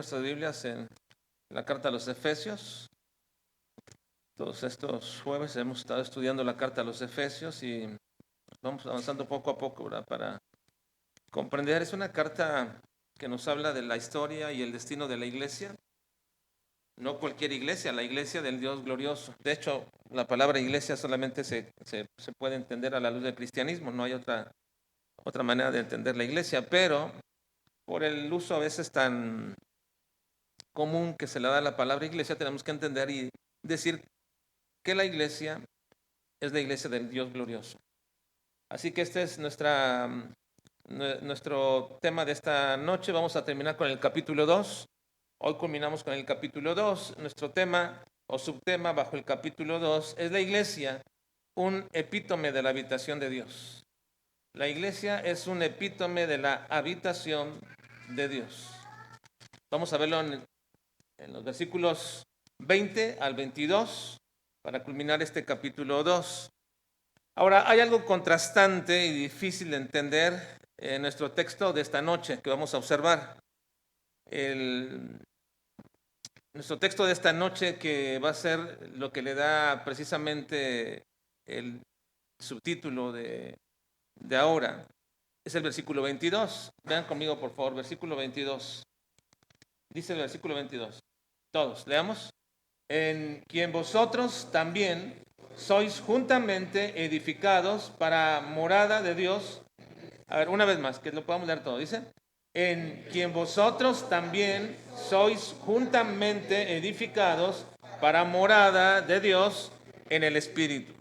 nuestras Biblias en la carta a los Efesios. Todos estos jueves hemos estado estudiando la carta a los Efesios y vamos avanzando poco a poco, ¿verdad? Para comprender. Es una carta que nos habla de la historia y el destino de la iglesia. No cualquier iglesia, la iglesia del Dios glorioso. De hecho, la palabra iglesia solamente se puede entender a la luz del cristianismo. No hay otra manera de entender la iglesia, pero por el uso a veces tan común que se le da a la palabra iglesia, tenemos que entender y decir que la iglesia es la iglesia del Dios glorioso. Así que este es nuestro tema de esta noche. Vamos a terminar con el capítulo 2. Hoy culminamos con el capítulo 2. Nuestro tema o subtema bajo el capítulo 2 es la iglesia, un epítome de la habitación de Dios. La iglesia es un epítome de la habitación de Dios. Vamos a verlo en los versículos 20 al 22 para culminar este capítulo 2. Ahora, hay algo contrastante y difícil de entender en nuestro texto de esta noche que vamos a observar. Nuestro texto de esta noche, que va a ser lo que le da precisamente el subtítulo de ahora, es el versículo 22. Vean conmigo, por favor, versículo 22. Dice el versículo 22. Todos, leamos. En quien vosotros también sois juntamente edificados para morada de Dios. A ver, una vez más, que lo podamos leer todo. Dice, en quien vosotros también sois juntamente edificados para morada de Dios en el Espíritu.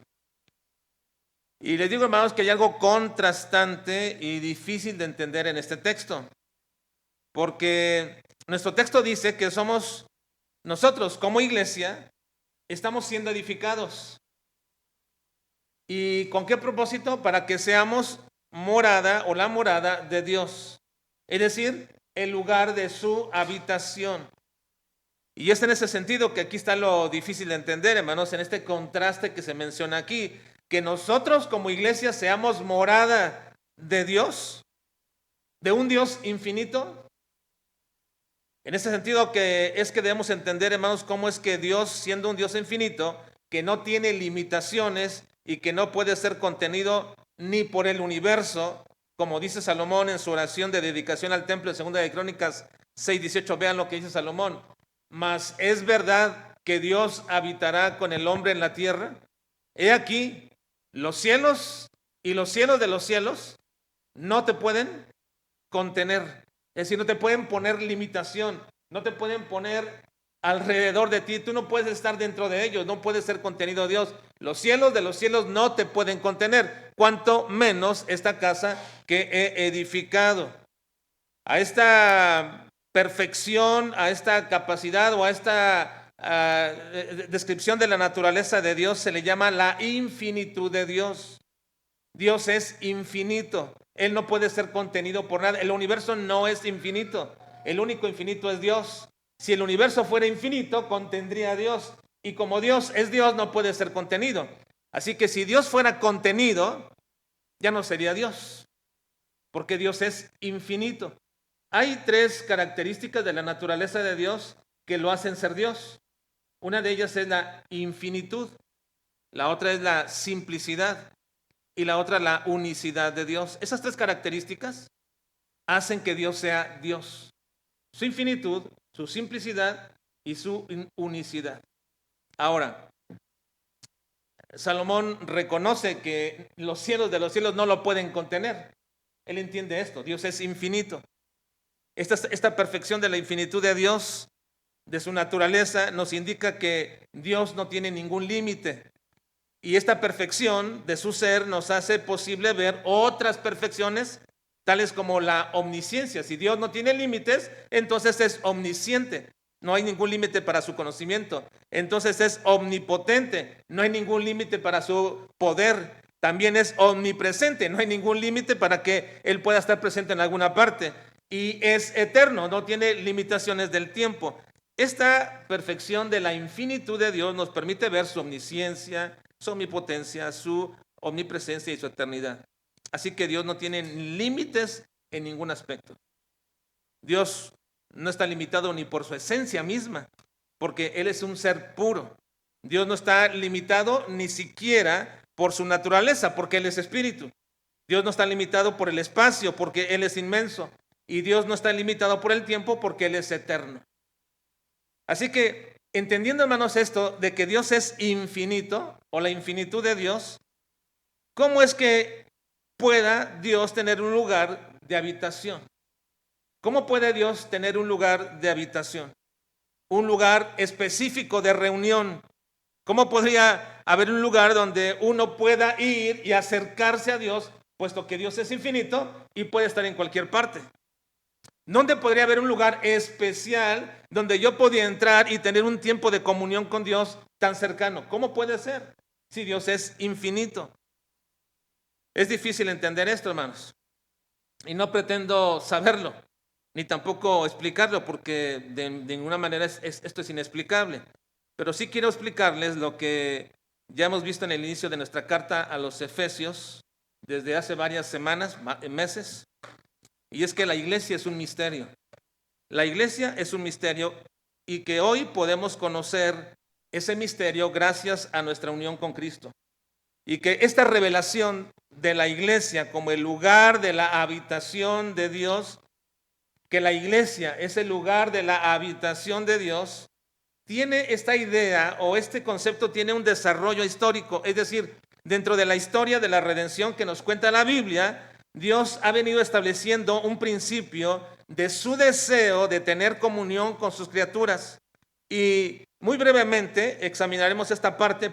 Y les digo, hermanos, que hay algo contrastante y difícil de entender en este texto. Porque nuestro texto dice que somos nosotros como iglesia, estamos siendo edificados. ¿Y con qué propósito? Para que seamos morada o la morada de Dios. Es decir, el lugar de su habitación. Y es en ese sentido que aquí está lo difícil de entender, hermanos, en este contraste que se menciona aquí. Que nosotros como iglesia seamos morada de Dios, de un Dios infinito. En ese sentido que debemos entender, hermanos, cómo es que Dios, siendo un Dios infinito, que no tiene limitaciones y que no puede ser contenido ni por el universo, como dice Salomón en su oración de dedicación al templo de 2 de Crónicas 6:18, vean lo que dice Salomón. Mas es verdad que Dios habitará con el hombre en la tierra. He aquí, los cielos y los cielos de los cielos no te pueden contener. Es decir, no te pueden poner limitación, no te pueden poner alrededor de ti, tú no puedes estar dentro de ellos, no puedes ser contenido de Dios. Los cielos de los cielos no te pueden contener, cuanto menos esta casa que he edificado. A esta perfección, a esta capacidad o a esta descripción de la naturaleza de Dios se le llama la infinitud de Dios. Dios es infinito. Él no puede ser contenido por nada. El universo no es infinito. El único infinito es Dios. Si el universo fuera infinito, contendría a Dios. Y como Dios es Dios, no puede ser contenido. Así que si Dios fuera contenido, ya no sería Dios. Porque Dios es infinito. Hay tres características de la naturaleza de Dios que lo hacen ser Dios. Una de ellas es la infinitud. La otra es la simplicidad. Y la otra, la unicidad de Dios. Esas tres características hacen que Dios sea Dios. Su infinitud, su simplicidad y su unicidad. Ahora, Salomón reconoce que los cielos de los cielos no lo pueden contener. Él entiende esto, Dios es infinito. Esta perfección de la infinitud de Dios, de su naturaleza, nos indica que Dios no tiene ningún límite. Y esta perfección de su ser nos hace posible ver otras perfecciones, tales como la omnisciencia. Si Dios no tiene límites, entonces es omnisciente. No hay ningún límite para su conocimiento. Entonces es omnipotente. No hay ningún límite para su poder. También es omnipresente. No hay ningún límite para que Él pueda estar presente en alguna parte. Y es eterno. No tiene limitaciones del tiempo. Esta perfección de la infinitud de Dios nos permite ver su omnisciencia, su omnipotencia, su omnipresencia y su eternidad. Así que Dios no tiene límites en ningún aspecto. Dios no está limitado ni por su esencia misma, porque Él es un ser puro. Dios no está limitado ni siquiera por su naturaleza, porque Él es espíritu. Dios no está limitado por el espacio, porque Él es inmenso. Y Dios no está limitado por el tiempo, porque Él es eterno. Así que, entendiendo, hermanos, esto de que Dios es infinito, o la infinitud de Dios, ¿cómo es que pueda Dios tener un lugar de habitación? ¿Cómo puede Dios tener un lugar de habitación? Un lugar específico de reunión. ¿Cómo podría haber un lugar donde uno pueda ir y acercarse a Dios, puesto que Dios es infinito y puede estar en cualquier parte? ¿Dónde podría haber un lugar especial donde yo podía entrar y tener un tiempo de comunión con Dios tan cercano? ¿Cómo puede ser si Dios es infinito? Es difícil entender esto, hermanos, y no pretendo saberlo, ni tampoco explicarlo, porque de ninguna manera esto es inexplicable. Pero sí quiero explicarles lo que ya hemos visto en el inicio de nuestra carta a los Efesios desde hace varias semanas, meses, y es que la iglesia es un misterio. La iglesia es un misterio y que hoy podemos conocer ese misterio gracias a nuestra unión con Cristo. Y que esta revelación de la iglesia como el lugar de la habitación de Dios, que la iglesia es el lugar de la habitación de Dios, tiene esta idea o este concepto tiene un desarrollo histórico, es decir, dentro de la historia de la redención que nos cuenta la Biblia, Dios ha venido estableciendo un principio de su deseo de tener comunión con sus criaturas. Y muy brevemente examinaremos esta parte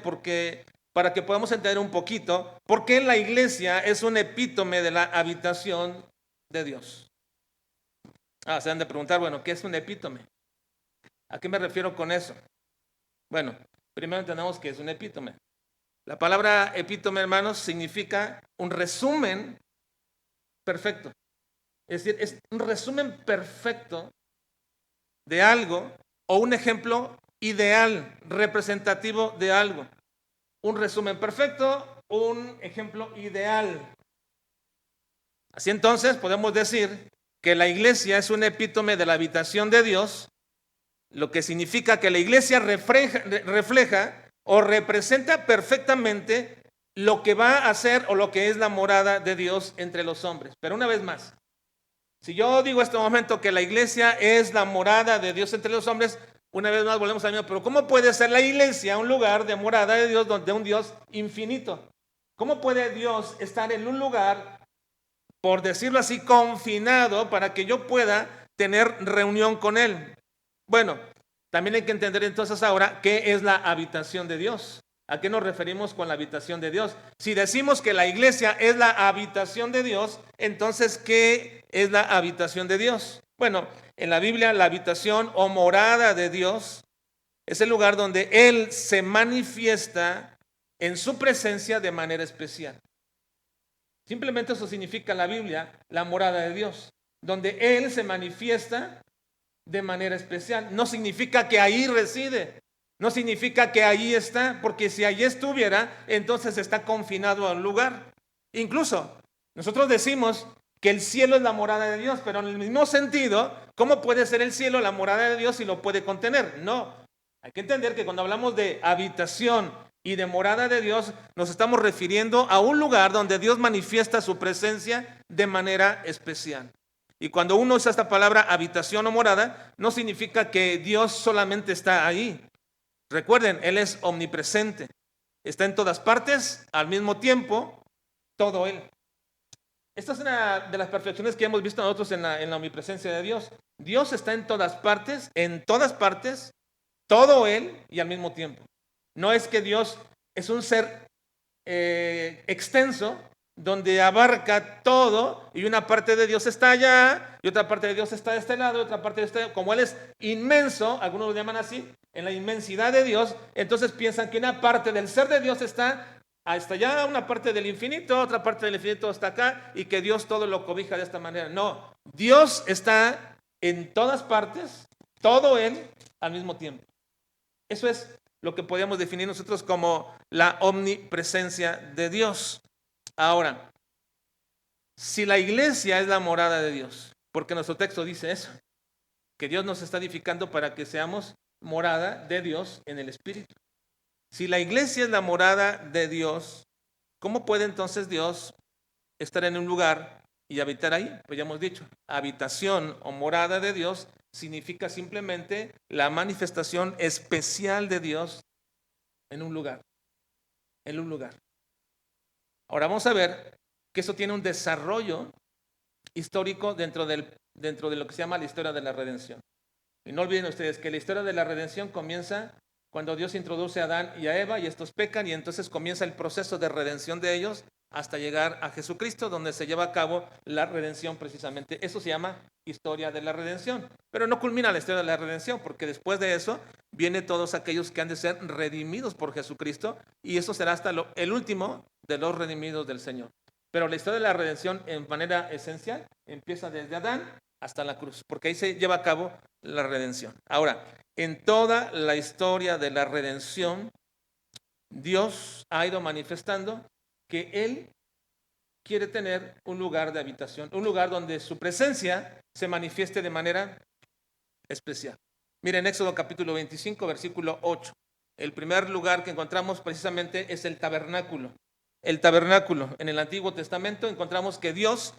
para que podamos entender un poquito por qué la iglesia es un epítome de la habitación de Dios. Se han de preguntar, bueno, ¿qué es un epítome? ¿A qué me refiero con eso? Bueno, primero entendamos que es un epítome. La palabra epítome, hermanos, significa un resumen perfecto. Es decir, es un resumen perfecto de algo o un ejemplo ideal, representativo de algo. Un resumen perfecto, un ejemplo ideal. Así entonces podemos decir que la iglesia es un epítome de la habitación de Dios, lo que significa que la iglesia refleja o representa perfectamente lo que va a ser o lo que es la morada de Dios entre los hombres. Pero una vez más, si yo digo en este momento que la iglesia es la morada de Dios entre los hombres, una vez más volvemos a mí, pero ¿cómo puede ser la iglesia un lugar de morada de Dios, de un Dios infinito? ¿Cómo puede Dios estar en un lugar, por decirlo así, confinado para que yo pueda tener reunión con Él? Bueno, también hay que entender entonces ahora qué es la habitación de Dios. ¿A qué nos referimos con la habitación de Dios? Si decimos que la iglesia es la habitación de Dios, entonces, ¿qué es la habitación de Dios? Bueno, en la Biblia la habitación o morada de Dios es el lugar donde Él se manifiesta en su presencia de manera especial. Simplemente eso significa la Biblia, la morada de Dios, donde Él se manifiesta de manera especial. No significa que ahí reside, no significa que ahí está, porque si allí estuviera, entonces está confinado a un lugar. Incluso nosotros decimos que el cielo es la morada de Dios, pero en el mismo sentido, ¿cómo puede ser el cielo la morada de Dios si lo puede contener? No, hay que entender que cuando hablamos de habitación y de morada de Dios, nos estamos refiriendo a un lugar donde Dios manifiesta su presencia de manera especial. Y cuando uno usa esta palabra habitación o morada, no significa que Dios solamente está ahí. Recuerden, Él es omnipresente. Está en todas partes, al mismo tiempo, todo Él. Esta es una de las perfecciones que hemos visto nosotros en la omnipresencia de Dios. Dios está en todas partes, todo Él y al mismo tiempo. No es que Dios es un ser extenso, donde abarca todo y una parte de Dios está allá y otra parte de Dios está de este lado y otra parte de este, como Él es inmenso, algunos lo llaman así, en la inmensidad de Dios, entonces piensan que una parte del ser de Dios está hasta allá, una parte del infinito, otra parte del infinito está acá y que Dios todo lo cobija de esta manera. No, Dios está en todas partes, todo Él al mismo tiempo. Eso es lo que podríamos definir nosotros como la omnipresencia de Dios. Ahora, si la iglesia es la morada de Dios, porque nuestro texto dice eso, que Dios nos está edificando para que seamos morada de Dios en el Espíritu. Si la iglesia es la morada de Dios, ¿cómo puede entonces Dios estar en un lugar y habitar ahí? Pues ya hemos dicho, habitación o morada de Dios significa simplemente la manifestación especial de Dios en un lugar, en un lugar. Ahora vamos a ver que eso tiene un desarrollo histórico dentro de lo que se llama la historia de la redención. Y no olviden ustedes que la historia de la redención comienza cuando Dios introduce a Adán y a Eva y estos pecan, y entonces comienza el proceso de redención de ellos hasta llegar a Jesucristo, donde se lleva a cabo la redención precisamente. Eso se llama historia de la redención. Pero no culmina la historia de la redención, porque después de eso vienen todos aquellos que han de ser redimidos por Jesucristo, y eso será hasta el último de los redimidos del Señor. Pero la historia de la redención en manera esencial empieza desde Adán hasta la cruz, porque ahí se lleva a cabo la redención. Ahora, en toda la historia de la redención, Dios ha ido manifestando que Él quiere tener un lugar de habitación, un lugar donde su presencia se manifieste de manera especial. Miren, Éxodo capítulo 25, versículo 8. El primer lugar que encontramos precisamente es el tabernáculo. El tabernáculo. En el Antiguo Testamento encontramos que Dios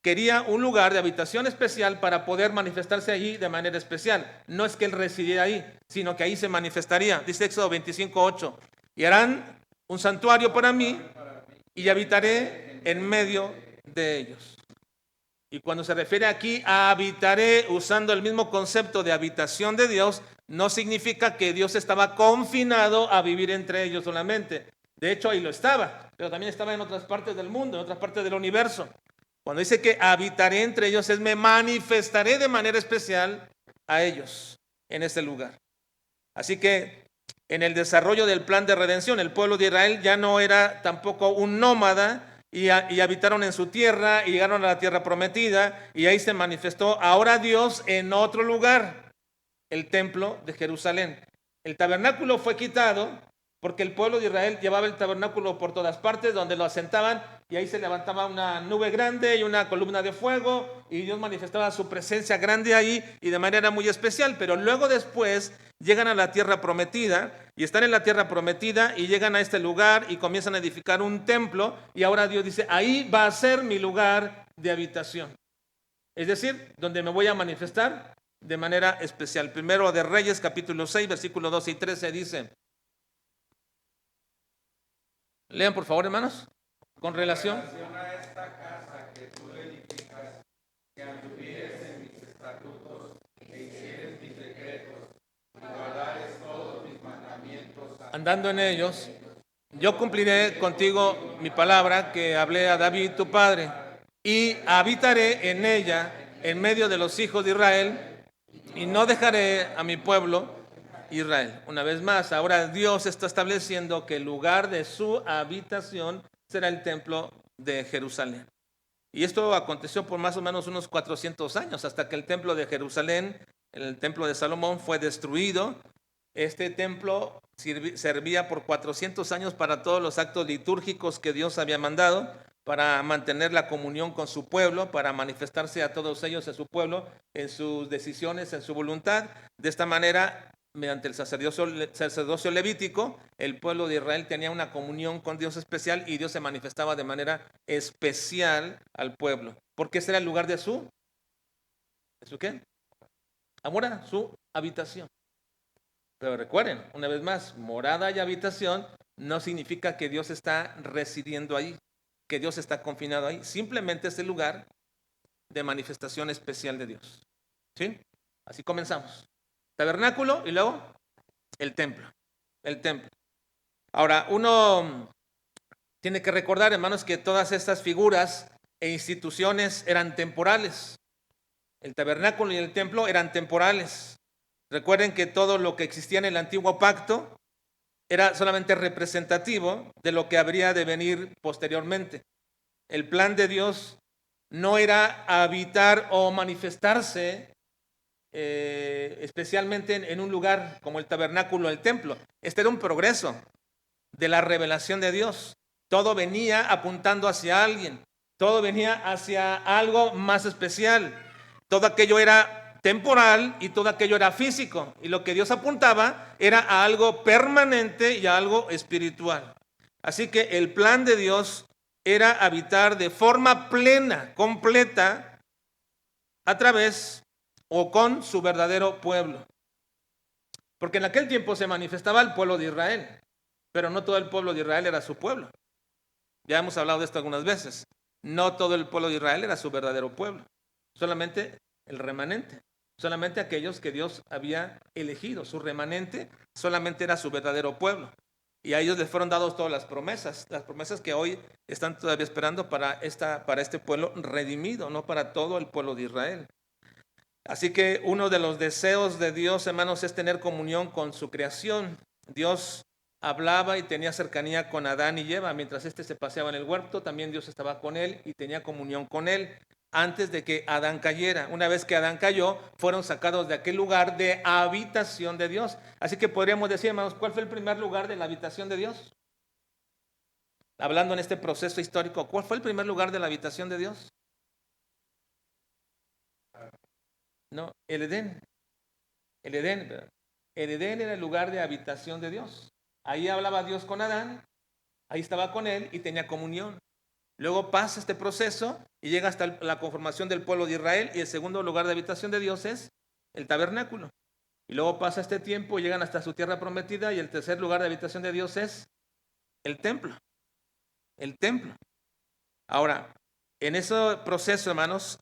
quería un lugar de habitación especial para poder manifestarse allí de manera especial. No es que Él residiera ahí, sino que ahí se manifestaría. Dice Éxodo 25, 8. Y harán un santuario para mí y habitaré en medio de ellos. Y cuando se refiere aquí a habitaré, usando el mismo concepto de habitación de Dios, no significa que Dios estaba confinado a vivir entre ellos solamente. De hecho, ahí lo estaba, pero también estaba en otras partes del mundo, en otras partes del universo. Cuando dice que habitaré entre ellos, es me manifestaré de manera especial a ellos en ese lugar. Así que en el desarrollo del plan de redención, el pueblo de Israel ya no era tampoco un nómada, y habitaron en su tierra y llegaron a la tierra prometida, y ahí se manifestó ahora Dios en otro lugar, el templo de Jerusalén. El tabernáculo fue quitado porque el pueblo de Israel llevaba el tabernáculo por todas partes, donde lo asentaban, y ahí se levantaba una nube grande y una columna de fuego, y Dios manifestaba su presencia grande ahí y de manera muy especial. Pero luego después llegan a la tierra prometida y están en la tierra prometida y llegan a este lugar y comienzan a edificar un templo, y ahora Dios dice, ahí va a ser mi lugar de habitación. Es decir, donde me voy a manifestar de manera especial. Primero de Reyes, capítulo 6, versículos 12 y 13 dice, lean por favor, hermanos, con relación a esta casa que tú edificas, que anduvieres en mis estatutos, que hicieres mis decretos, y guardares todos mis mandamientos, andando en ellos, yo cumpliré contigo mi palabra que hablé a David tu padre, y habitaré en ella en medio de los hijos de Israel, y no dejaré a mi pueblo Israel. Una vez más, ahora Dios está estableciendo que el lugar de su habitación será el templo de Jerusalén. Y esto aconteció por más o menos unos 400 años, hasta que el templo de Jerusalén, el templo de Salomón, fue destruido. Este templo servía por 400 años para todos los actos litúrgicos que Dios había mandado, para mantener la comunión con su pueblo, para manifestarse a todos ellos, a su pueblo, en sus decisiones, en su voluntad. De esta manera, mediante el sacerdocio levítico, el pueblo de Israel tenía una comunión con Dios especial, y Dios se manifestaba de manera especial al pueblo, porque ese era el lugar de su qué? Morada, su habitación. Pero recuerden, una vez más, morada y habitación no significa que Dios está residiendo ahí, que Dios está confinado ahí. Simplemente es el lugar de manifestación especial de Dios. ¿Sí? Así comenzamos. Tabernáculo y luego el templo. El templo. Ahora, uno tiene que recordar, hermanos, que todas estas figuras e instituciones eran temporales. El tabernáculo y el templo eran temporales. Recuerden que todo lo que existía en el antiguo pacto era solamente representativo de lo que habría de venir posteriormente. El plan de Dios no era habitar o manifestarse especialmente en un lugar como el tabernáculo o el templo. Este era un progreso de la revelación de Dios. Todo venía apuntando hacia alguien, todo venía hacia algo más especial. Todo aquello era temporal y todo aquello era físico. Y lo que Dios apuntaba era a algo permanente y a algo espiritual. Así que el plan de Dios era habitar de forma plena, completa, a través o con su verdadero pueblo. Porque en aquel tiempo se manifestaba el pueblo de Israel, pero no todo el pueblo de Israel era su pueblo. Ya hemos hablado de esto algunas veces. No todo el pueblo de Israel era su verdadero pueblo, solamente el remanente, solamente aquellos que Dios había elegido. Su remanente solamente era su verdadero pueblo. Y a ellos les fueron dadas todas las promesas que hoy están todavía esperando para este pueblo redimido, no para todo el pueblo de Israel. Así que uno de los deseos de Dios, hermanos, es tener comunión con su creación. Dios hablaba y tenía cercanía con Adán y Eva. Mientras éste se paseaba en el huerto, también Dios estaba con él y tenía comunión con él antes de que Adán cayera. Una vez que Adán cayó, fueron sacados de aquel lugar de habitación de Dios. Así que podríamos decir, hermanos, ¿cuál fue el primer lugar de la habitación de Dios? Hablando en este proceso histórico, ¿cuál fue el primer lugar de la habitación de Dios? No, el Edén. El Edén era el lugar de habitación de Dios. Ahí hablaba Dios con Adán, ahí estaba con él y tenía comunión. Luego pasa este proceso y llega hasta la conformación del pueblo de Israel, y el segundo lugar de habitación de Dios es el tabernáculo. Y luego pasa este tiempo, llegan hasta su tierra prometida, y el tercer lugar de habitación de Dios es el templo. El templo. Ahora, en ese proceso, hermanos,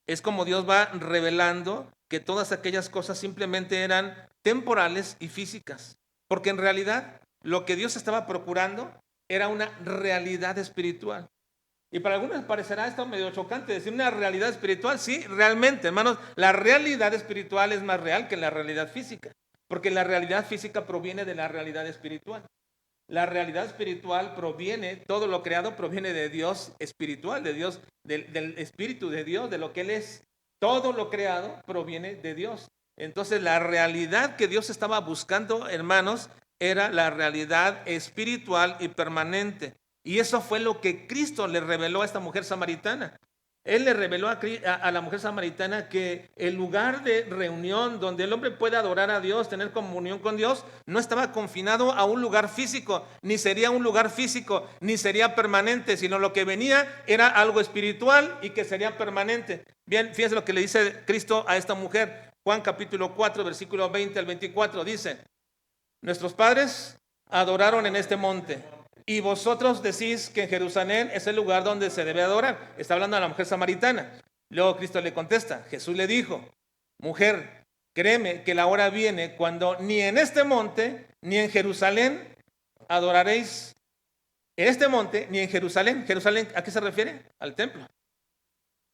es como Dios va revelando que todas aquellas cosas simplemente eran temporales y físicas. Porque en realidad lo que Dios estaba procurando era una realidad espiritual. Y para algunos parecerá esto medio chocante, decir una realidad espiritual. Sí, realmente, hermanos, la realidad espiritual es más real que la realidad física. Porque la realidad física proviene de la realidad espiritual. La realidad espiritual proviene, todo lo creado proviene de Dios espiritual, de Dios, del Espíritu de Dios, de lo que Él es. Todo lo creado proviene de Dios. Entonces la realidad que Dios estaba buscando, hermanos, era la realidad espiritual y permanente. Y eso fue lo que Cristo le reveló a esta mujer samaritana. Él le reveló a la mujer samaritana que el lugar de reunión donde el hombre puede adorar a Dios, tener comunión con Dios, no estaba confinado a un lugar físico, ni sería un lugar físico, ni sería permanente, sino lo que venía era algo espiritual y que sería permanente. Bien, fíjense lo que le dice Cristo a esta mujer. Juan capítulo 4, versículo 20 al 24, dice: nuestros padres adoraron en este monte, y vosotros decís que en Jerusalén es el lugar donde se debe adorar. Está hablando a la mujer samaritana. Luego Cristo le contesta, Jesús le dijo: mujer, créeme que la hora viene cuando ni en este monte ni en Jerusalén adoraréis. En este monte ni en Jerusalén. ¿Jerusalén a qué se refiere? Al templo.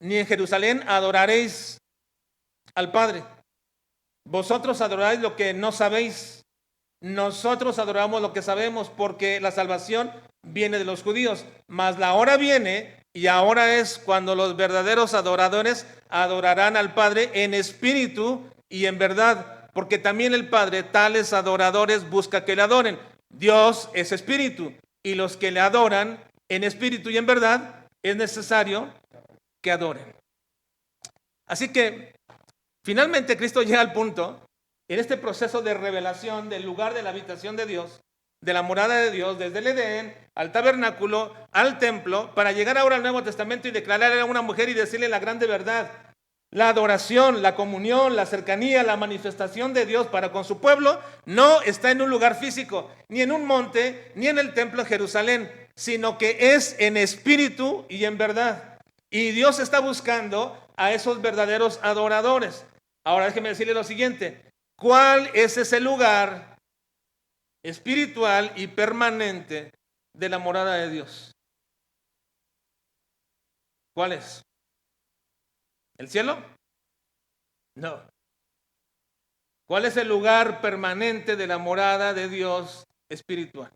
Ni en Jerusalén adoraréis al Padre. Vosotros adoráis lo que no sabéis. Nosotros adoramos lo que sabemos, porque la salvación viene de los judíos. Mas la hora viene, y ahora es cuando los verdaderos adoradores adorarán al Padre en espíritu y en verdad, porque también el Padre tales adoradores busca que le adoren. Dios es espíritu, y los que le adoran en espíritu y en verdad es necesario que adoren. Así que finalmente Cristo llega al punto, en este proceso de revelación del lugar de la habitación de Dios, de la morada de Dios, desde el Edén al tabernáculo, al templo, para llegar ahora al Nuevo Testamento y declararle a una mujer y decirle la grande verdad. La adoración, la comunión, la cercanía, la manifestación de Dios para con su pueblo no está en un lugar físico, ni en un monte, ni en el templo de Jerusalén, sino que es en espíritu y en verdad. Y Dios está buscando a esos verdaderos adoradores. Ahora déjeme decirle lo siguiente: ¿cuál es ese lugar espiritual y permanente de la morada de Dios? ¿Cuál es? ¿El cielo? No. ¿Cuál es el lugar permanente de la morada de Dios espiritual?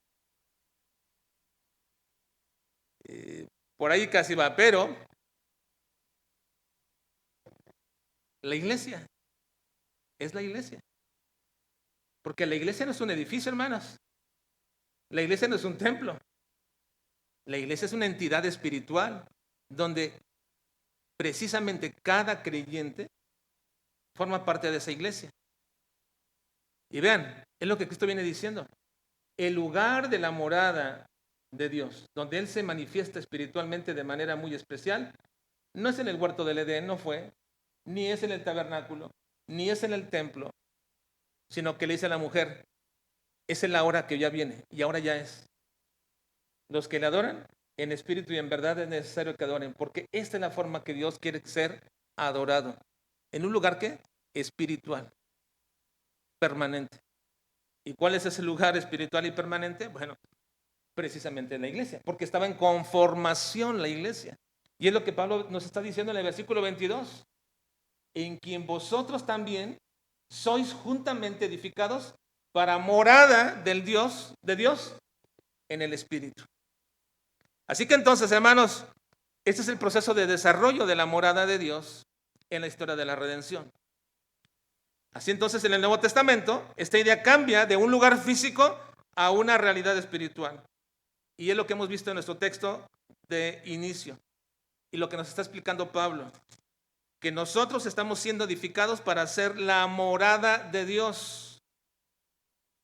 Por ahí casi va, pero la iglesia es la iglesia. Porque la iglesia no es un edificio, hermanas. La iglesia no es un templo. La iglesia es una entidad espiritual donde precisamente cada creyente forma parte de esa iglesia. Y vean, es lo que Cristo viene diciendo. El lugar de la morada de Dios, donde Él se manifiesta espiritualmente de manera muy especial, no es en el huerto del Edén, no fue, ni es en el tabernáculo, ni es en el templo, sino que le dice a la mujer, es en la hora que ya viene, y ahora ya es. Los que le adoran, en espíritu y en verdad es necesario que adoren, porque esta es la forma que Dios quiere ser adorado. ¿En un lugar qué? Espiritual, permanente. ¿Y cuál es ese lugar espiritual y permanente? Bueno, precisamente la iglesia, porque estaba en conformación la iglesia. Y es lo que Pablo nos está diciendo en el versículo 22. En quien vosotros también sois juntamente edificados para morada del Dios, de Dios en el Espíritu. Así que entonces, hermanos, este es el proceso de desarrollo de la morada de Dios en la historia de la redención. Así entonces, en el Nuevo Testamento, esta idea cambia de un lugar físico a una realidad espiritual. Y es lo que hemos visto en nuestro texto de inicio. Y lo que nos está explicando Pablo, que nosotros estamos siendo edificados para ser la morada de Dios.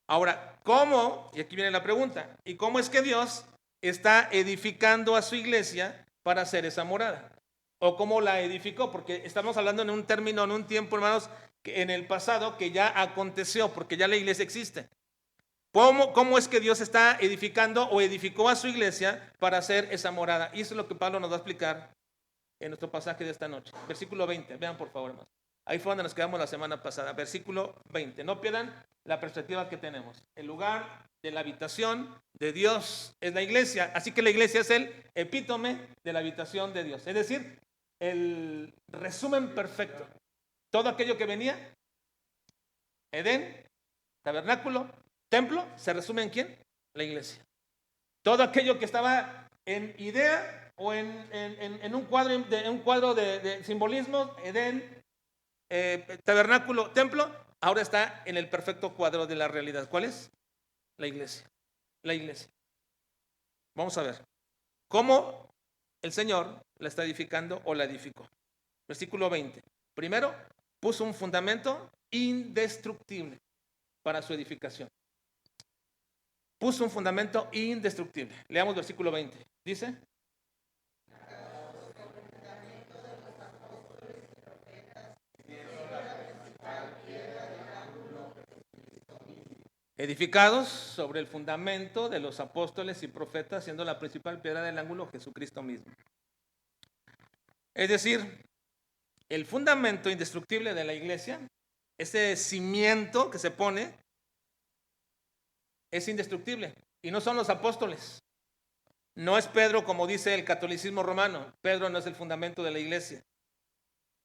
Ahora, ¿cómo? Y aquí viene la pregunta. ¿Y cómo es que Dios está edificando a su iglesia para hacer esa morada? ¿O cómo la edificó? Porque estamos hablando en un término, en un tiempo, hermanos, que en el pasado que ya aconteció, porque ya la iglesia existe. ¿Cómo es que Dios está edificando o edificó a su iglesia para hacer esa morada? Y eso es lo que Pablo nos va a explicar en nuestro pasaje de esta noche. Versículo 20, vean por favor, hermanos. Ahí fue donde nos quedamos la semana pasada. Versículo 20. No pierdan la perspectiva que tenemos. El lugar de la habitación de Dios es la iglesia. Así que la iglesia es el epítome de la habitación de Dios. Es decir, el resumen perfecto. Todo aquello que venía, Edén, tabernáculo, templo, se resume en ¿quién? La iglesia. Todo aquello que estaba en idea o en un cuadro de simbolismo, Edén, tabernáculo, templo, ahora está en el perfecto cuadro de la realidad. ¿Cuál es? La iglesia. La iglesia. Vamos a ver cómo el Señor la está edificando o la edificó. Versículo 20. Primero, puso un fundamento indestructible para su edificación. Puso un fundamento indestructible. Leamos versículo 20. Dice: edificados sobre el fundamento de los apóstoles y profetas, siendo la principal piedra del ángulo Jesucristo mismo. Es decir, el fundamento indestructible de la iglesia, ese cimiento que se pone, es indestructible. Y no son los apóstoles. No es Pedro, como dice el catolicismo romano. Pedro no es el fundamento de la iglesia.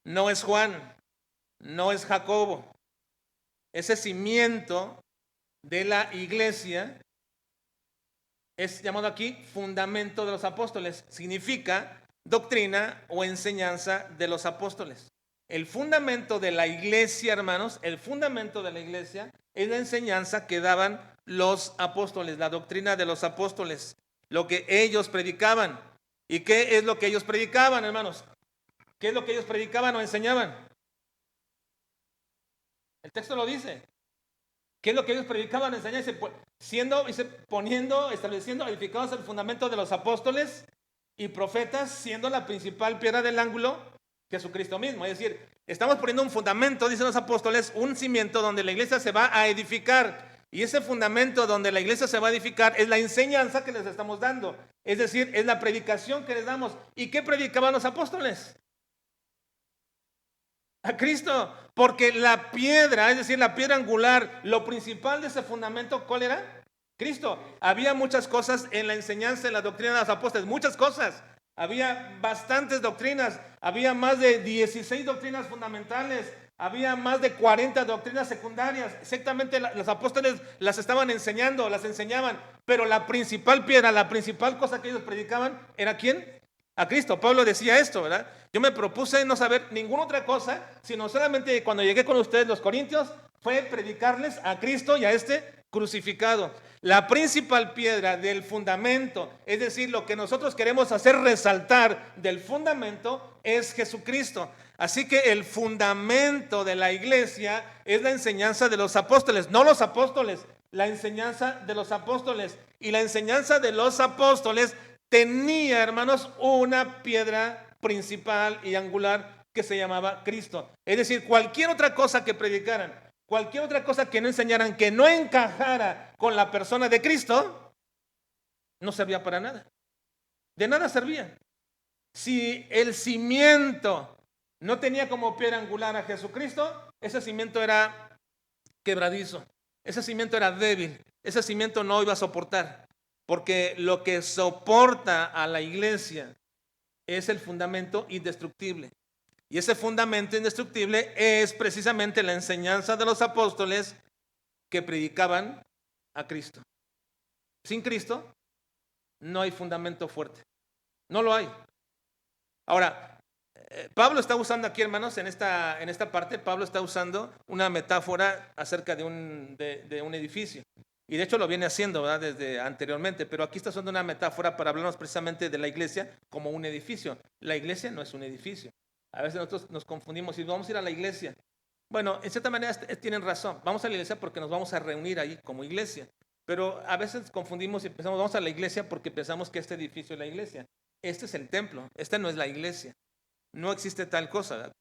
No es Juan. No es Jacobo. Ese cimiento de la iglesia es llamado aquí fundamento de los apóstoles. Significa doctrina o enseñanza de los apóstoles. El fundamento de la iglesia, hermanos, el fundamento de la iglesia es la enseñanza que daban los apóstoles, la doctrina de los apóstoles, lo que ellos predicaban. ¿Y qué es lo que ellos predicaban, hermanos? ¿Qué es lo que ellos predicaban o enseñaban? El texto lo dice. ¿Qué es lo que ellos predicaban, enseñaban? Estableciendo, edificados el fundamento de los apóstoles y profetas, siendo la principal piedra del ángulo Jesucristo mismo. Es decir, estamos poniendo un fundamento, dicen los apóstoles, un cimiento donde la iglesia se va a edificar. Y ese fundamento donde la iglesia se va a edificar es la enseñanza que les estamos dando. Es decir, es la predicación que les damos. ¿Y qué predicaban los apóstoles? A Cristo, porque la piedra, es decir, la piedra angular, lo principal de ese fundamento, ¿cuál era? Cristo. Había muchas cosas en la enseñanza, en la doctrina de los apóstoles, muchas cosas. Había bastantes doctrinas, había más de 16 doctrinas fundamentales, había más de 40 doctrinas secundarias. Exactamente, los apóstoles las estaban enseñando, las enseñaban, pero la principal piedra, la principal cosa que ellos predicaban, ¿era quién? A Cristo. Pablo decía esto, ¿verdad? Yo me propuse no saber ninguna otra cosa, sino solamente cuando llegué con ustedes los corintios, fue predicarles a Cristo y a este crucificado. La principal piedra del fundamento, es decir, lo que nosotros queremos hacer resaltar del fundamento es Jesucristo. Así que el fundamento de la iglesia es la enseñanza de los apóstoles, no los apóstoles, la enseñanza de los apóstoles. Y la enseñanza de los apóstoles tenía, hermanos, una piedra principal y angular que se llamaba Cristo. Es decir, cualquier otra cosa que predicaran, cualquier otra cosa que no enseñaran, que no encajara con la persona de Cristo, no servía para nada. De nada servía. Si el cimiento no tenía como piedra angular a Jesucristo, ese cimiento era quebradizo, ese cimiento era débil, ese cimiento no iba a soportar, porque lo que soporta a la iglesia es el fundamento indestructible. Y ese fundamento indestructible es precisamente la enseñanza de los apóstoles que predicaban a Cristo. Sin Cristo no hay fundamento fuerte, no lo hay. Ahora, Pablo está usando aquí, hermanos, en esta parte, Pablo está usando una metáfora acerca de un edificio. Y de hecho lo viene haciendo, ¿verdad?, desde anteriormente, pero aquí está usando una metáfora para hablarnos precisamente de la iglesia como un edificio. La iglesia no es un edificio. A veces nosotros nos confundimos y vamos a ir a la iglesia. Bueno, en cierta manera tienen razón. Vamos a la iglesia porque nos vamos a reunir ahí como iglesia. Pero a veces confundimos y pensamos, vamos a la iglesia porque pensamos que este edificio es la iglesia. Este es el templo, esta no es la iglesia. No existe tal cosa, ¿verdad?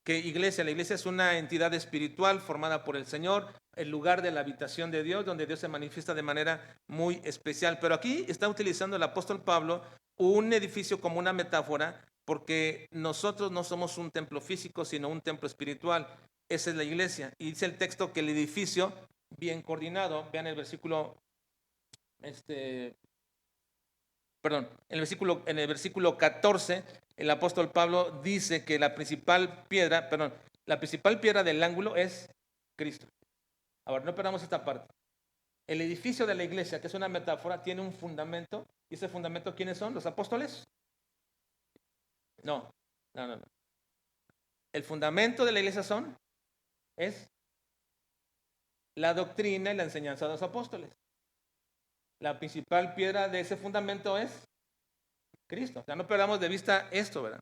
Que iglesia, la iglesia es una entidad espiritual formada por el Señor, el lugar de la habitación de Dios, donde Dios se manifiesta de manera muy especial. Pero aquí está utilizando el apóstol Pablo un edificio como una metáfora, porque nosotros no somos un templo físico, sino un templo espiritual. Esa es la iglesia. Y dice el texto que el edificio bien coordinado, vean el versículo, en el versículo 14, el apóstol Pablo dice que la principal piedra del ángulo es Cristo. Ahora, no perdamos esta parte. El edificio de la iglesia, que es una metáfora, tiene un fundamento. ¿Y ese fundamento quiénes son? ¿Los apóstoles? No. El fundamento de la iglesia es la doctrina y la enseñanza de los apóstoles. La principal piedra de ese fundamento es Cristo. O sea, no perdamos de vista esto, ¿verdad?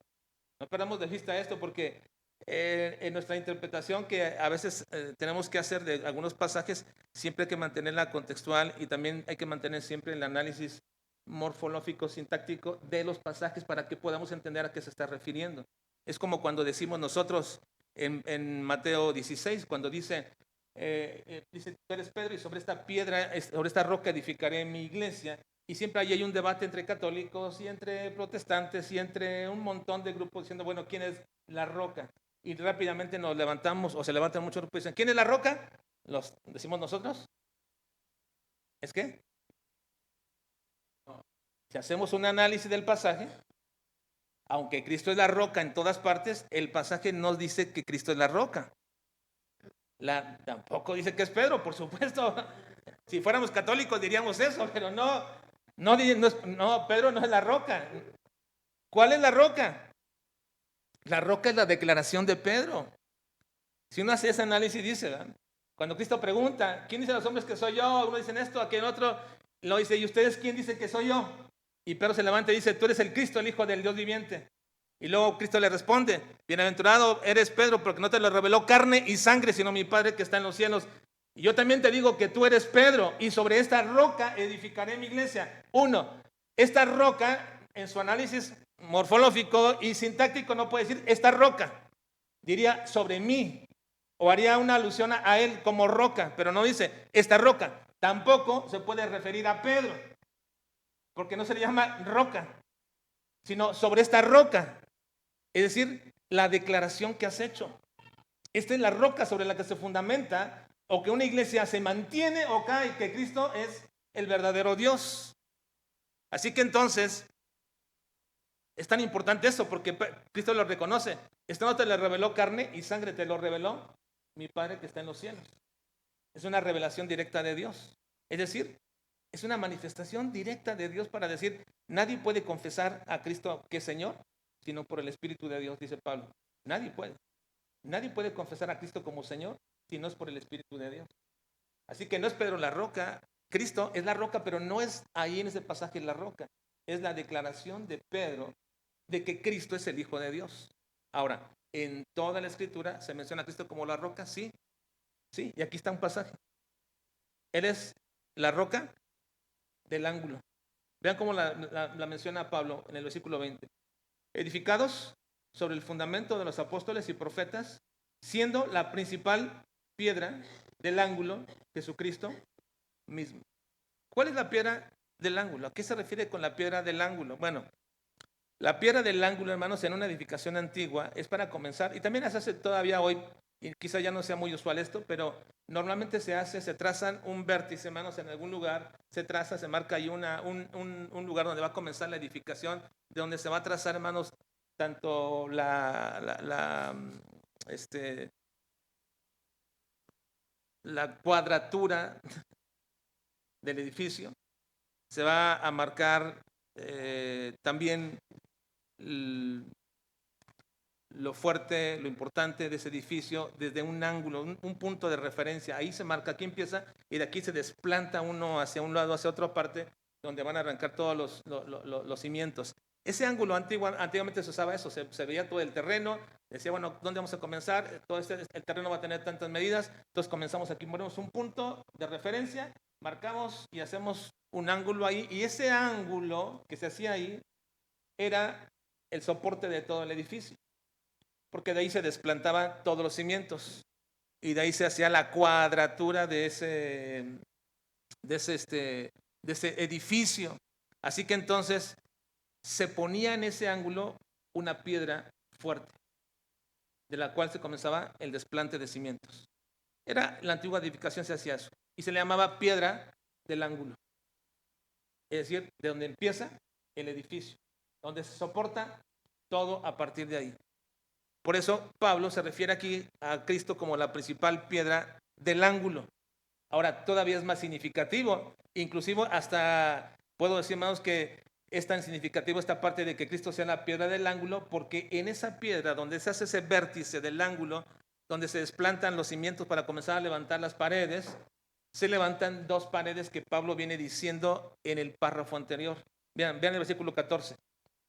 No perdamos de vista esto porque en nuestra interpretación que a veces tenemos que hacer de algunos pasajes, siempre hay que mantenerla contextual y también hay que mantener siempre el análisis morfológico, sintáctico de los pasajes para que podamos entender a qué se está refiriendo. Es como cuando decimos nosotros en Mateo 16, cuando dice, tú eres Pedro y sobre esta piedra, sobre esta roca edificaré mi iglesia. Y siempre ahí hay un debate entre católicos y entre protestantes y entre un montón de grupos diciendo, bueno, ¿quién es la roca? Y rápidamente nos levantamos, o se levantan muchos grupos y dicen, ¿quién es la roca? ¿Los decimos nosotros? ¿Es qué? Si hacemos un análisis del pasaje, aunque Cristo es la roca en todas partes, el pasaje nos dice que Cristo es la roca. Tampoco dice que es Pedro, por supuesto. Si fuéramos católicos diríamos eso, pero no, Pedro no es la roca. ¿Cuál es la roca? La roca es la declaración de Pedro. Si uno hace ese análisis, dice, ¿verdad? Cuando Cristo pregunta, ¿quién dice a los hombres que soy yo? Uno dicen esto, aquel otro lo dice, ¿y ustedes quién dicen que soy yo? Y Pedro se levanta y dice, tú eres el Cristo, el Hijo del Dios viviente. Y luego Cristo le responde, bienaventurado eres Pedro, porque no te lo reveló carne y sangre, sino mi Padre que está en los cielos. Y yo también te digo que tú eres Pedro, y sobre esta roca edificaré mi iglesia. Esta roca, en su análisis morfológico y sintáctico, no puede decir esta roca. Diría sobre mí, o haría una alusión a él como roca, pero no dice esta roca. Tampoco se puede referir a Pedro, porque no se le llama roca, sino sobre esta roca. Es decir, la declaración que has hecho. Esta es la roca sobre la que se fundamenta o que una iglesia se mantiene o cae, que Cristo es el verdadero Dios. Así que entonces, es tan importante eso porque Cristo lo reconoce. Esto no te lo reveló carne y sangre, te lo reveló mi Padre que está en los cielos. Es una revelación directa de Dios. Es decir, es una manifestación directa de Dios para decir, nadie puede confesar a Cristo que es Señor, sino por el Espíritu de Dios, dice Pablo. Nadie puede. Nadie puede confesar a Cristo como Señor si no es por el Espíritu de Dios. Así que no es Pedro la roca. Cristo es la roca, pero no es ahí en ese pasaje la roca. Es la declaración de Pedro de que Cristo es el Hijo de Dios. Ahora, En toda la Escritura se menciona a Cristo como la roca, sí, sí, y aquí está un pasaje. Él es la roca del ángulo. Vean cómo la menciona Pablo en el versículo 20. Edificados sobre el fundamento de los apóstoles y profetas, siendo la principal piedra del ángulo Jesucristo mismo. ¿Cuál es la piedra del ángulo? ¿A qué se refiere con la piedra del ángulo? Bueno, la piedra del ángulo, hermanos, en una edificación antigua es para comenzar, y también se hace todavía hoy, y quizá ya no sea muy usual esto, pero normalmente se trazan un vértice, hermanos, en algún lugar, se marca ahí un lugar donde va a comenzar la edificación, de donde se va a trazar, hermanos, tanto la cuadratura del edificio, se va a marcar también lo fuerte, lo importante de ese edificio desde un ángulo, un punto de referencia. Ahí se marca, aquí empieza y de aquí se desplanta uno hacia un lado, hacia otra parte, donde van a arrancar todos los cimientos. Ese ángulo antiguamente se usaba eso, se veía todo el terreno, decía, bueno, ¿dónde vamos a comenzar? El terreno va a tener tantas medidas, entonces comenzamos aquí, ponemos un punto de referencia, marcamos y hacemos un ángulo ahí, y ese ángulo que se hacía ahí era el soporte de todo el edificio, porque de ahí se desplantaban todos los cimientos y de ahí se hacía la cuadratura de ese edificio. Así que entonces se ponía en ese ángulo una piedra fuerte, de la cual se comenzaba el desplante de cimientos. Era la antigua edificación, se hacía eso, y se le llamaba piedra del ángulo, es decir, de donde empieza el edificio, donde se soporta todo a partir de ahí. Por eso Pablo se refiere aquí a Cristo como la principal piedra del ángulo. Ahora, todavía es más significativo, inclusive hasta puedo decir, hermanos, que es tan significativo esta parte de que Cristo sea la piedra del ángulo, porque en esa piedra donde se hace ese vértice del ángulo, donde se desplantan los cimientos para comenzar a levantar las paredes, se levantan dos paredes que Pablo viene diciendo en el párrafo anterior. Vean el versículo 14.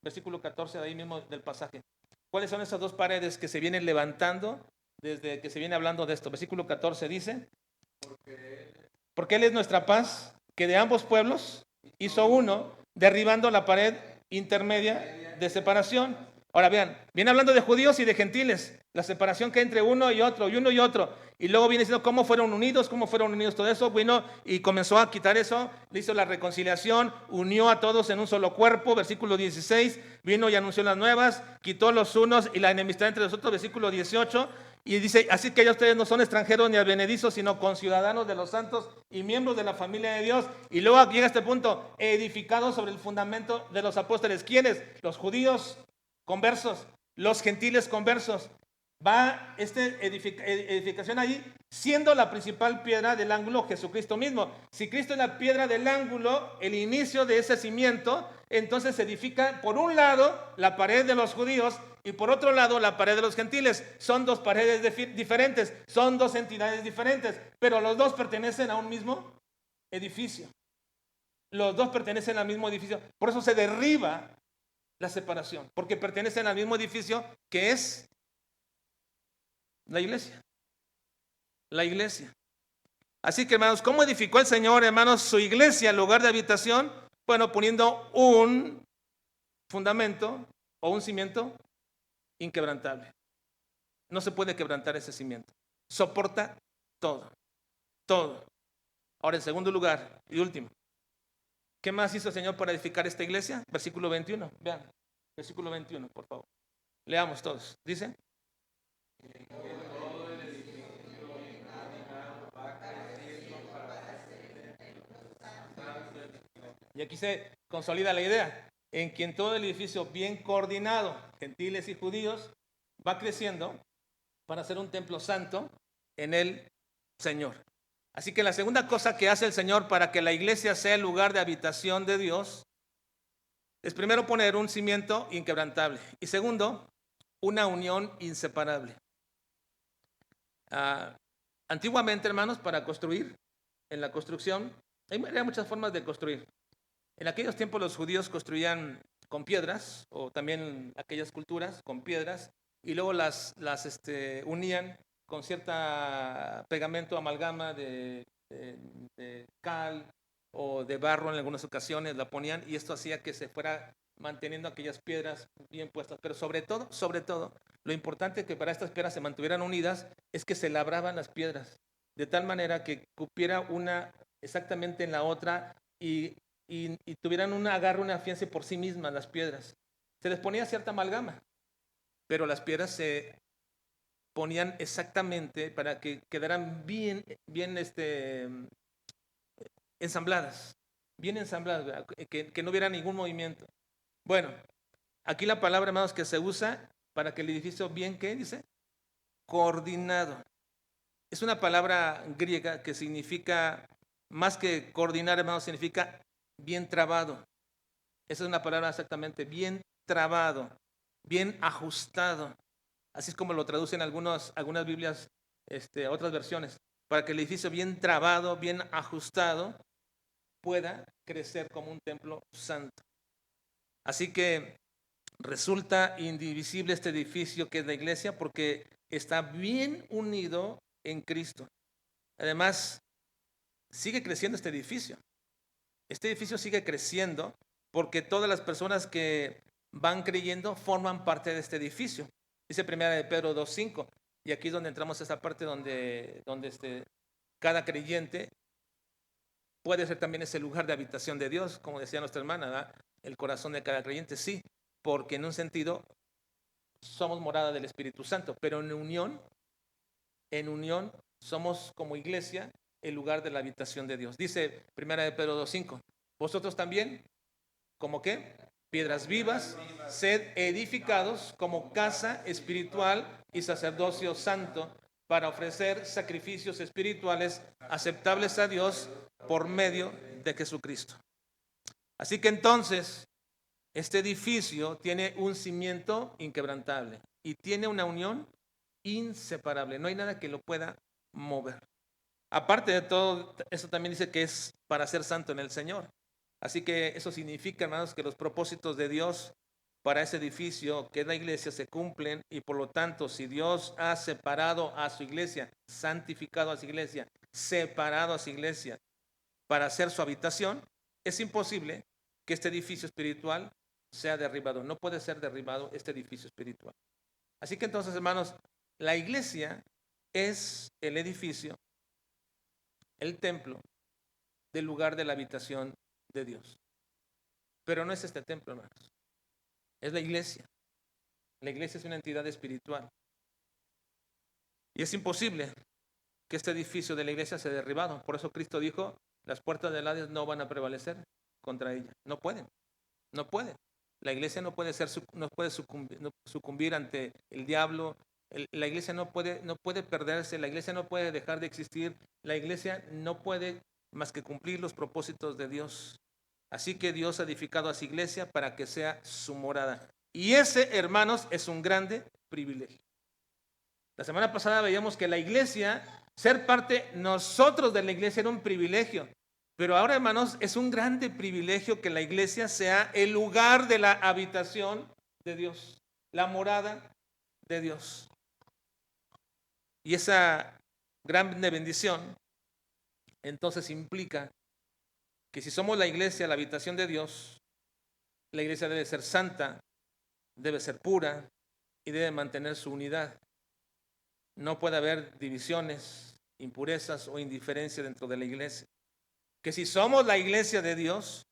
Versículo 14 de ahí mismo del pasaje. ¿Cuáles son esas dos paredes que se vienen levantando desde que se viene hablando de esto? Versículo 14 dice, porque Él es nuestra paz, que de ambos pueblos hizo uno, derribando la pared intermedia de separación. Ahora vean, viene hablando de judíos y de gentiles, la separación que hay entre uno y otro, y luego viene diciendo cómo fueron unidos todo eso, vino y comenzó a quitar eso, le hizo la reconciliación, unió a todos en un solo cuerpo, versículo 16, vino y anunció las nuevas, quitó los unos y la enemistad entre los otros, versículo 18, y dice, así que ya ustedes no son extranjeros ni advenedizos, sino conciudadanos de los santos y miembros de la familia de Dios. Y luego llega este punto, edificados sobre el fundamento de los apóstoles. ¿Quiénes? Los judíos conversos, los gentiles conversos. Va esta edificación ahí, siendo la principal piedra del ángulo Jesucristo mismo. Si Cristo es la piedra del ángulo, el inicio de ese cimiento, entonces se edifica por un lado la pared de los judíos y por otro lado la pared de los gentiles. Son dos paredes diferentes, son dos entidades diferentes, pero los dos pertenecen a un mismo edificio. Los dos pertenecen al mismo edificio. Por eso se derriba la separación, porque pertenecen al mismo edificio que es la iglesia. La iglesia. Así que, hermanos, ¿cómo edificó el Señor, hermanos, su iglesia, lugar de habitación? Bueno, poniendo un fundamento o un cimiento inquebrantable. No se puede quebrantar ese cimiento. Soporta todo. Todo. Ahora, en segundo lugar y último, ¿qué más hizo el Señor para edificar esta iglesia? Versículo 21. Vean, versículo 21, por favor. Leamos todos. Dice. Y aquí se consolida la idea, en quien todo el edificio bien coordinado, gentiles y judíos, va creciendo para ser un templo santo en el Señor. Así que la segunda cosa que hace el Señor para que la iglesia sea el lugar de habitación de Dios es primero poner un cimiento inquebrantable y segundo, una unión inseparable. Antiguamente, hermanos, para construir, en la construcción, hay muchas formas de construir. En aquellos tiempos los judíos construían con piedras, o también aquellas culturas con piedras, y luego las unían con cierta pegamento, amalgama de cal o de barro en algunas ocasiones, la ponían y esto hacía que se fuera manteniendo aquellas piedras bien puestas. Pero sobre todo, lo importante que para estas piedras se mantuvieran unidas es que se labraban las piedras, de tal manera que cupiera una exactamente en la otra y tuvieran un agarre, una afianza por sí mismas las piedras. Se les ponía cierta amalgama, pero las piedras se ponían exactamente para que quedaran bien ensambladas, que no hubiera ningún movimiento. Bueno, aquí la palabra, hermanos, que se usa para que el edificio bien, ¿qué dice? Coordinado. Es una palabra griega que significa, más que coordinar, hermanos, significa bien trabado. Esa es una palabra exactamente, bien trabado, bien ajustado. Así es como lo traducen algunas Biblias, otras versiones, para que el edificio bien trabado, bien ajustado, pueda crecer como un templo santo. Así que resulta indivisible este edificio que es la iglesia porque está bien unido en Cristo. Además, sigue creciendo este edificio. Este edificio sigue creciendo porque todas las personas que van creyendo forman parte de este edificio. Dice 1 de Pedro 2:5. Y aquí es donde entramos a esa parte donde cada creyente puede ser también ese lugar de habitación de Dios, como decía nuestra hermana, ¿verdad? El corazón de cada creyente, sí, porque en un sentido somos morada del Espíritu Santo, pero en unión somos como iglesia el lugar de la habitación de Dios. Dice 1 de Pedro 2:5, vosotros también, ¿como qué? Piedras vivas, sed edificados como casa espiritual y sacerdocio santo para ofrecer sacrificios espirituales aceptables a Dios por medio de Jesucristo. Así que entonces, este edificio tiene un cimiento inquebrantable y tiene una unión inseparable. No hay nada que lo pueda mover. Aparte de todo, eso también dice que es para ser santo en el Señor. Así que eso significa, hermanos, que los propósitos de Dios para ese edificio, que es la iglesia, se cumplen y por lo tanto, si Dios ha separado a su iglesia, santificado a su iglesia, separado a su iglesia para hacer su habitación, es imposible que este edificio espiritual sea derribado. No puede ser derribado este edificio espiritual. Así que entonces, hermanos, la iglesia es el edificio, el templo del lugar de la habitación de Dios. Pero no es este templo, hermanos. Es la iglesia. La iglesia es una entidad espiritual. Y es imposible que este edificio de la iglesia sea derribado. Por eso Cristo dijo, las puertas del Hades no van a prevalecer contra ella. No pueden. No pueden. La iglesia no puede sucumbir ante el diablo. La iglesia no puede perderse. La iglesia no puede dejar de existir. La iglesia no puede más que cumplir los propósitos de Dios. Así que Dios ha edificado a su iglesia para que sea su morada. Y ese, hermanos, es un grande privilegio. La semana pasada veíamos que la iglesia, ser parte nosotros de la iglesia era un privilegio. Pero ahora, hermanos, es un grande privilegio que la iglesia sea el lugar de la habitación de Dios, la morada de Dios. Y esa grande bendición, entonces implica que si somos la iglesia, la habitación de Dios, la iglesia debe ser santa, debe ser pura y debe mantener su unidad. No puede haber divisiones, impurezas o indiferencia dentro de la iglesia. Que si somos la iglesia de Dios,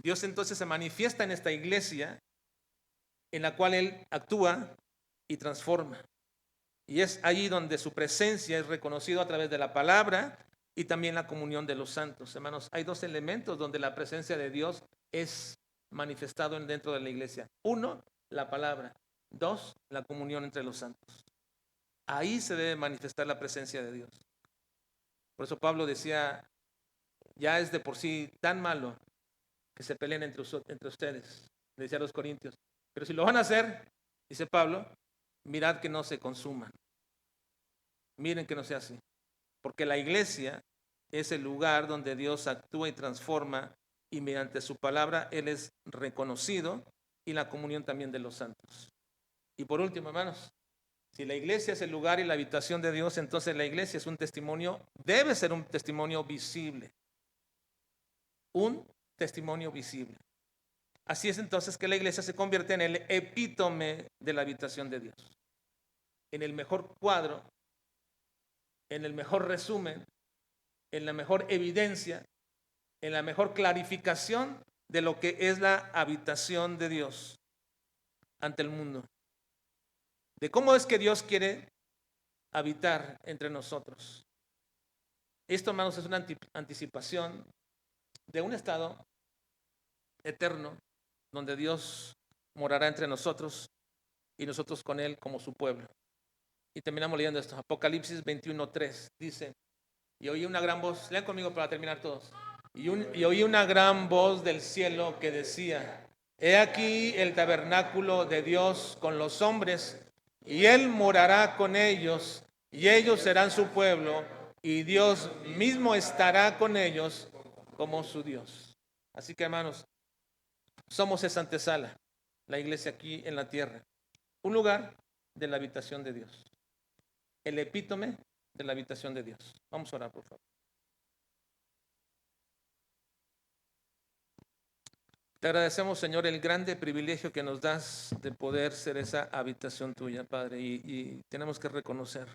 Dios entonces se manifiesta en esta iglesia en la cual Él actúa y transforma. Y es allí donde su presencia es reconocida a través de la palabra y también la comunión de los santos. Hermanos, hay dos elementos donde la presencia de Dios es manifestado dentro de la iglesia. Uno, la palabra. Dos, la comunión entre los santos. Ahí se debe manifestar la presencia de Dios. Por eso Pablo decía, ya es de por sí tan malo que se peleen entre ustedes, le decía a los corintios. Pero si lo van a hacer, dice Pablo, mirad que no se consuman. Miren que no sea así. Porque la iglesia es el lugar donde Dios actúa y transforma y mediante su palabra Él es reconocido y la comunión también de los santos. Y por último, hermanos, Si la iglesia es el lugar y la habitación de Dios, entonces la iglesia es un testimonio, debe ser un testimonio visible. Un testimonio visible. Así es entonces que la iglesia se convierte en el epítome de la habitación de Dios. En el mejor cuadro, en el mejor resumen, en la mejor evidencia, en la mejor clarificación de lo que es la habitación de Dios ante el mundo. De cómo es que Dios quiere habitar entre nosotros. Esto, hermanos, es una anticipación de un estado eterno donde Dios morará entre nosotros y nosotros con Él como su pueblo. Y terminamos leyendo esto. Apocalipsis 21:3 dice, y oí una gran voz, lean conmigo para terminar todos. Y oí una gran voz del cielo que decía, he aquí el tabernáculo de Dios con los hombres, y Él morará con ellos, y ellos serán su pueblo, y Dios mismo estará con ellos como su Dios. Así que, hermanos, somos esa antesala, la iglesia aquí en la tierra, un lugar de la habitación de Dios, el epítome de la habitación de Dios. Vamos a orar, por favor. Te agradecemos, Señor, el grande privilegio que nos das de poder ser esa habitación tuya, Padre, y tenemos que reconocer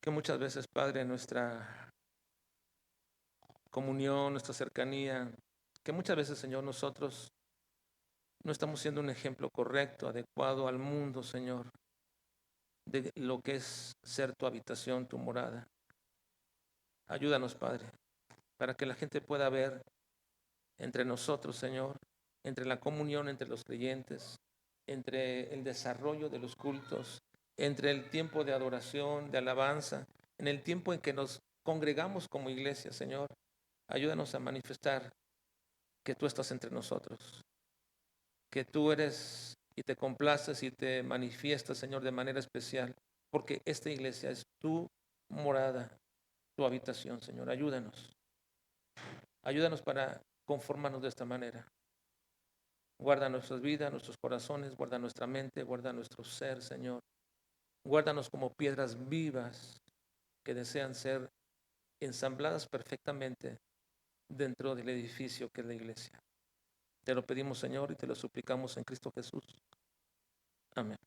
que muchas veces, Padre, nuestra comunión, nuestra cercanía, que muchas veces, Señor, nosotros no estamos siendo un ejemplo correcto, adecuado al mundo, Señor, de lo que es ser tu habitación, tu morada. Ayúdanos, Padre, para que la gente pueda ver entre nosotros, Señor, entre la comunión entre los creyentes, entre el desarrollo de los cultos, entre el tiempo de adoración, de alabanza, en el tiempo en que nos congregamos como iglesia, Señor. Ayúdanos a manifestar que tú estás entre nosotros, que tú eres y te complaces y te manifiestas, Señor, de manera especial, porque esta iglesia es tu morada, tu habitación, Señor. Ayúdanos. Ayúdanos para conformarnos de esta manera. Guarda nuestras vidas, nuestros corazones, guarda nuestra mente, guarda nuestro ser, Señor. Guárdanos como piedras vivas que desean ser ensambladas perfectamente dentro del edificio que es la iglesia. Te lo pedimos, Señor, y te lo suplicamos en Cristo Jesús. Amén.